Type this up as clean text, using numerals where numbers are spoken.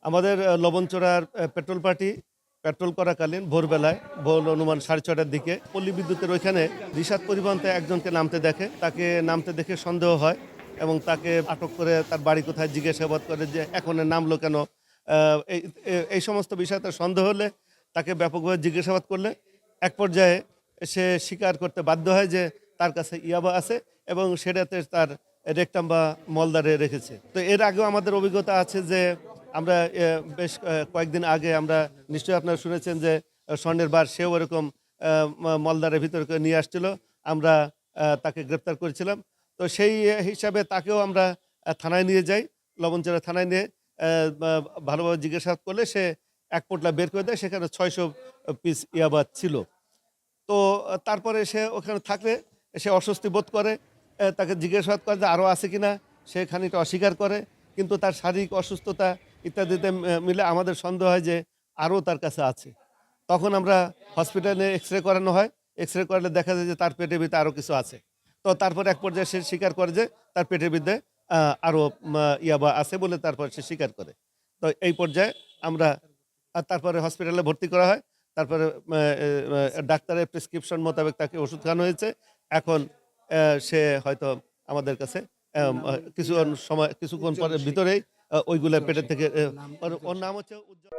আমাদের লবণচড়ার petrol party petrol করাকালীন ভোরবেলায় ভোর অনুমান 6:30টার দিকে পল্লী বিদ্যুতের ওইখানে রিশাদ পরিবহনতে একজনকে নামতে দেখে, তাকে নামতে দেখে সন্দেহ হয় এবং তাকে আটক করে তার বাড়ি কোথায় জিজ্ঞাসাবাদ করে যে এখন নামলো কেন। এই এই সমস্ত বিষয়ে তার সন্দেহ হলে তাকে ব্যাপকভাবে জিজ্ঞাসাবাদ করলে এক পর্যায়ে সে স্বীকার করতে বাধ্য হয় যে তার কাছে ইয়াবা আছে এবং সেটাতে তার রেকটাম বা মলদারে রেখেছে। তো এর আগেও আমাদের অভিজ্ঞতা আছে যে আমরা বেশ কয়েকদিন আগে আমরা নিশ্চয়ই আপনারা শুনেছেন যে স্বর্ণের বার সেও এরকম মলদারের ভিতরে করে নিয়ে আসছিল। আমরা তাকে গ্রেপ্তার করেছিলাম। তো সেই হিসাবে তাকেও আমরা থানায় নিয়ে যাই, লবণচড়া থানায় নিয়ে ভালোভাবে জিজ্ঞাসাবাদ করলে সে এক পোটলা বের করে দেয়, সেখানে 600 পিস ইয়াবা ছিল। তো তারপরে সে ওখানে থাকলে সে অস্বস্তি বোধ করে, তাকে জিজ্ঞাসাবাদ করে যে আরও আছে কিনা, সে খানিকটা অস্বীকার করে, কিন্তু তার শারীরিক অসুস্থতা ইত্যাদিতে মিলে আমাদের সন্দেহ হয় যে আরও তার কাছে আছে। তখন আমরা হসপিটালে এক্স-রে করানো হয়, এক্স-রে করলে দেখা যায় যে তার পেটের ভিতরে আরও কিছু আছে। তো তারপর এক পর্যায়ে সে স্বীকার করে যে তার পেটের ভিতরে আরও ইয়াবা আছে বলে তারপর সে স্বীকার করে। তো এই পর্যায়ে আমরা তারপরে হসপিটালে ভর্তি করা হয়। তারপরে ডাক্তারের প্রেসক্রিপশন মোতাবেক তাকে ওষুধ খাওয়ানো হয়েছে। এখন সে হয়তো আমাদের কাছে কিছুক্ষণ পরের ভিতরেই ওইগুলা পেটের থেকে ওর নাম হচ্ছে উজ্জ্বল।